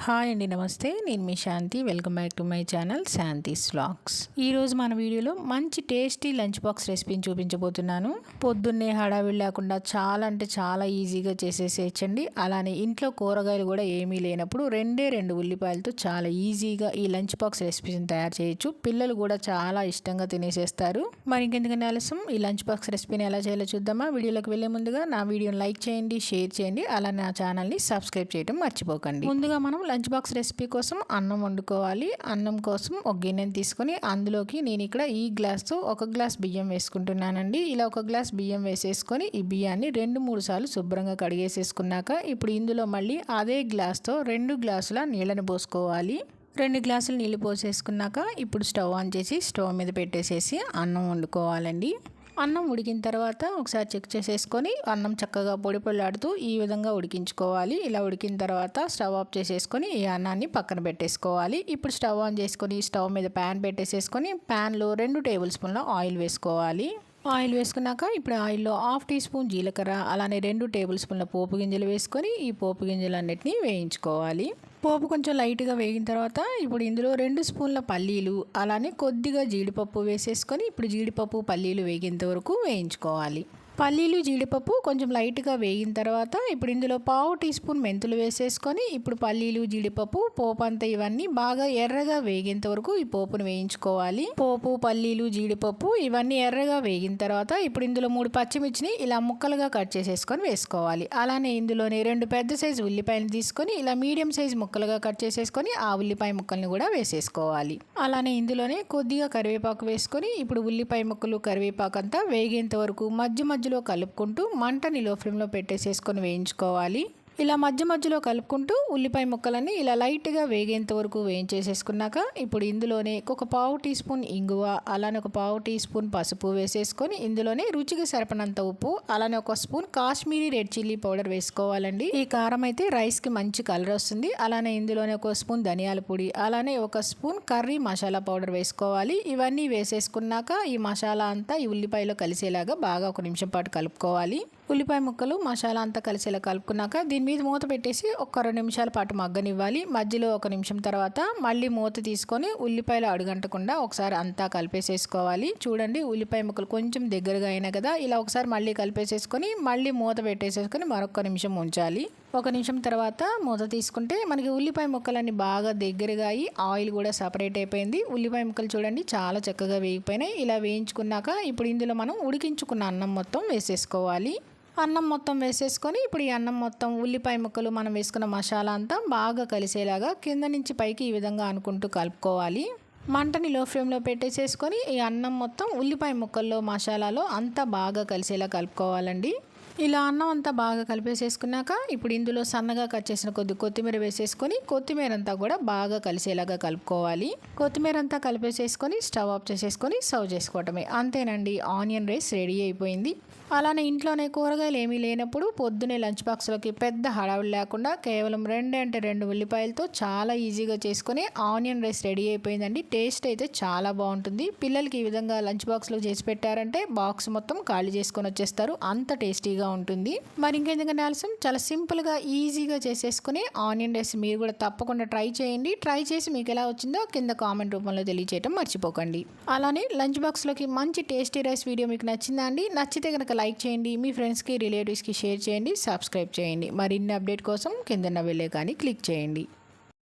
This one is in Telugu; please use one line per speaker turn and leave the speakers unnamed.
హాయ్ అండి, నమస్తే. నేను మీ Shanti. Welcome back to my channel Shanti's vlogs. ఈరోజు మన వీడియోలో మంచి టేస్టీ లంచ్ బాక్స్ రెసిపీని చూపించబోతున్నాను. పొద్దున్నే హడావిడి లేకుండా చాలా అంటే చాలా ఈజీగా చేసేసేయచ్చండి. అలానే ఇంట్లో కూరగాయలు కూడా ఏమీ లేనప్పుడు రెండు ఉల్లిపాయలతో చాలా ఈజీగా ఈ లంచ్ బాక్స్ రెసిపీని తయారు చేయొచ్చు. పిల్లలు కూడా చాలా ఇష్టంగా తినేసేస్తారు. మరి ఇంకెందుకని ఆలస్యం, ఈ లంచ్ బాక్స్ రెసిపీని ఎలా చేయాలో చూద్దామా. వీడియోలోకి వెళ్ళే ముందుగా నా వీడియోని లైక్ చేయండి, షేర్ చేయండి, అలానే నా ఛానల్ని సబ్స్క్రైబ్ చేయడం మర్చిపోకండి. ముందుగా మనం లంచ్ బాక్స్ రెసిపీ కోసం అన్నం వండుకోవాలి. అన్నం కోసం ఒక గిన్నెని తీసుకొని అందులోకి నేను ఇక్కడ ఈ గ్లాస్తో ఒక గ్లాస్ బియ్యం వేసుకుంటున్నానండి. ఇలా ఒక గ్లాస్ బియ్యం వేసేసుకొని ఈ బియ్యాన్ని 2-3 సార్లు శుభ్రంగా కడిగేసేసుకున్నాక ఇప్పుడు ఇందులో మళ్ళీ అదే గ్లాస్తో 2 గ్లాసుల నీళ్ళని పోసుకోవాలి. 2 గ్లాసులు నీళ్ళు పోసేసుకున్నాక ఇప్పుడు స్టవ్ ఆన్ చేసి స్టవ్ మీద పెట్టేసేసి అన్నం వండుకోవాలండి. అన్నం ఉడికిన తర్వాత ఒకసారి చెక్ చేసేసుకొని అన్నం చక్కగా పొడి పొల్లాడుతూ ఈ విధంగా ఉడికించుకోవాలి. ఇలా ఉడికిన తర్వాత స్టవ్ ఆఫ్ చేసేసుకొని ఈ అన్నాన్ని పక్కన పెట్టేసుకోవాలి. ఇప్పుడు స్టవ్ ఆన్ చేసుకొని స్టవ్ మీద ప్యాన్ పెట్టేసేసుకొని ప్యాన్లో 2 టేబుల్ స్పూన్ల ఆయిల్ వేసుకోవాలి. ఆయిల్ వేసుకున్నాక ఇప్పుడు ఆయిల్లో 1/2 టీ స్పూన్ జీలకర్ర, అలానే 2 టేబుల్ స్పూన్ల పోపు గింజలు వేసుకొని ఈ పోపు గింజలన్నిటినీ వేయించుకోవాలి. పోపు కొంచెం లైట్గా వేగిన తర్వాత ఇప్పుడు ఇందులో 2 స్పూన్ల పల్లీలు, అలానే కొద్దిగా జీడిపప్పు వేసేసుకొని ఇప్పుడు జీడిపప్పు పల్లీలు వేగేంత వరకు వేయించుకోవాలి. పల్లీలు జీడిపప్పు కొంచెం లైట్గా వేగిన తర్వాత ఇప్పుడు ఇందులో 1/2 టీ స్పూన్ మెంతులు వేసేసుకొని ఇప్పుడు పల్లీలు జీడిపప్పు పోపు అంతా ఇవన్నీ బాగా ఎర్రగా వేగేంత వరకు ఈ పోపును వేయించుకోవాలి. పోపు పల్లీలు జీడిపప్పు ఇవన్నీ ఎర్రగా వేగిన తర్వాత ఇప్పుడు ఇందులో 3 పచ్చిమిర్చిని ఇలా ముక్కలుగా కట్ చేసేసుకొని వేసుకోవాలి. అలానే ఇందులోనే 2 పెద్ద సైజు ఉల్లిపాయలు తీసుకొని ఇలా మీడియం సైజు ముక్కలుగా కట్ చేసేసుకొని ఆ ఉల్లిపాయ ముక్కల్ని కూడా వేసేసుకోవాలి. అలానే ఇందులోనే కొద్దిగా కరివేపాకు వేసుకొని ఇప్పుడు ఉల్లిపాయ ముక్కలు కరివేపాకు అంతా వేగేంత వరకు మధ్యలో కలుపుకుంటూ మంటని లో ఫ్లేమ్లో పెట్టేసేసుకొని వేయించుకోవాలి. ఇలా మధ్యలో కలుపుకుంటూ ఉల్లిపాయ ముక్కలన్నీ ఇలా లైట్గా వేగేంత వరకు వేయించేసేసుకున్నాక ఇప్పుడు ఇందులోనే ఒక 1/2 టీ స్పూన్ ఇంగువ, అలానే ఒక 1/2 టీ స్పూన్ పసుపు వేసేసుకొని ఇందులోనే రుచికి సరిపడినంత ఉప్పు, అలానే ఒక spoon Kashmiri red chilli powder వేసుకోవాలండి. ఈ కారం అయితే రైస్కి మంచి కలర్ వస్తుంది. అలానే ఇందులోనే ఒక స్పూన్ ధనియాల పొడి, అలానే ఒక స్పూన్ కర్రీ మసాలా పౌడర్ వేసుకోవాలి. ఇవన్నీ వేసేసుకున్నాక ఈ మసాలా అంతా ఈ ఉల్లిపాయలో కలిసేలాగా బాగా 1 నిమిషం పాటు కలుపుకోవాలి. ఉల్లిపాయ ముక్కలు మసాలా అంతా కలిసేలా కలుపుకున్నాక దీని మీద మూత పెట్టేసి ఒక 2 నిమిషాల పాటు మగ్గనివ్వాలి. మధ్యలో 1 నిమిషం తర్వాత మళ్ళీ మూత తీసుకొని ఉల్లిపాయలు అడుగంటకుండా ఒకసారి అంతా కలిపేసేసుకోవాలి. చూడండి, ఉల్లిపాయ ముక్కలు కొంచెం దగ్గరగా అయినా కదా, ఇలా ఒకసారి మళ్ళీ కలిపేసేసుకొని మళ్ళీ మూత పెట్టేసేసుకొని మరొక నిమిషం ఉంచాలి. 1 నిమిషం తర్వాత మూత తీసుకుంటే మనకి ఉల్లిపాయ ముక్కలన్నీ బాగా దగ్గరగా అయ్యి ఆయిల్ కూడా సపరేట్ అయిపోయింది. ఉల్లిపాయ ముక్కలు చూడండి చాలా చక్కగా వేగిపోయినాయి. ఇలా వేయించుకున్నాక ఇప్పుడు ఇందులో మనం ఉడికించుకున్న అన్నం మొత్తం వేసేసుకోవాలి. అన్నం మొత్తం వేసేసుకొని ఇప్పుడు ఈ అన్నం మొత్తం ఉల్లిపాయ ముక్కలు మనం వేసుకున్న మసాలా అంతా బాగా కలిసేలాగా కింద నుంచి పైకి ఈ విధంగా అనుకుంటూ కలుపుకోవాలి. మంటని లో ఫ్లేమ్లో పెట్టేసేసుకొని ఈ అన్నం మొత్తం ఉల్లిపాయ ముక్కల్లో మసాలాలో అంతా బాగా కలిసేలా కలుపుకోవాలండి. ఇలా అన్నం అంతా బాగా కలిపేసేసుకున్నాక ఇప్పుడు ఇందులో సన్నగా కట్ చేసిన కొత్తిమీర వేసేసుకొని కొత్తిమీర అంతా కూడా బాగా కలిసేలాగా కలుపుకోవాలి. కొత్తిమీర అంతా కలిపేసేసుకొని స్టవ్ ఆఫ్ చేసేసుకొని సర్వ్ చేసుకోవటమే. అంతేనండి, ఆనియన్ రైస్ రెడీ అయిపోయింది. అలానే ఇంట్లోనే కూరగాయలు ఏమీ లేనప్పుడు పొద్దునే లంచ్ బాక్స్లోకి పెద్ద హడావుడి లేకుండా కేవలం 2 ఉల్లిపాయలతో చాలా ఈజీగా చేసుకొని ఆనియన్ రైస్ రెడీ అయిపోయిందండి. టేస్ట్ అయితే చాలా బాగుంటుంది. పిల్లలకి ఈ విధంగా లంచ్ బాక్స్లో చేసి పెట్టారంటే బాక్స్ మొత్తం ఖాళీ చేసుకొని వచ్చేస్తారు, అంత టేస్టీగా ఉంటుంది. మరి ఇంకెందుకంటే ఆలస్యం, చాలా సింపుల్గా ఈజీగా చేసేసుకుని ఆనియన్ రైస్ మీరు కూడా తప్పకుండా ట్రై చేయండి. ట్రై చేసి మీకు ఎలా వచ్చిందో కింద కామెంట్ రూపంలో తెలియచేయడం మర్చిపోకండి. అలానే లంచ్ బాక్స్లోకి మంచి టేస్టీ రైస్ వీడియో మీకు నచ్చిందా అండి? నచ్చితే కనుక లైక్ చేయండి, మీ ఫ్రెండ్స్కి రిలేటివ్స్కి షేర్ చేయండి, సబ్స్క్రైబ్ చేయండి. మరిన్ని అప్డేట్ కోసం కింద బెల్ ఐకాన్ని క్లిక్ చేయండి.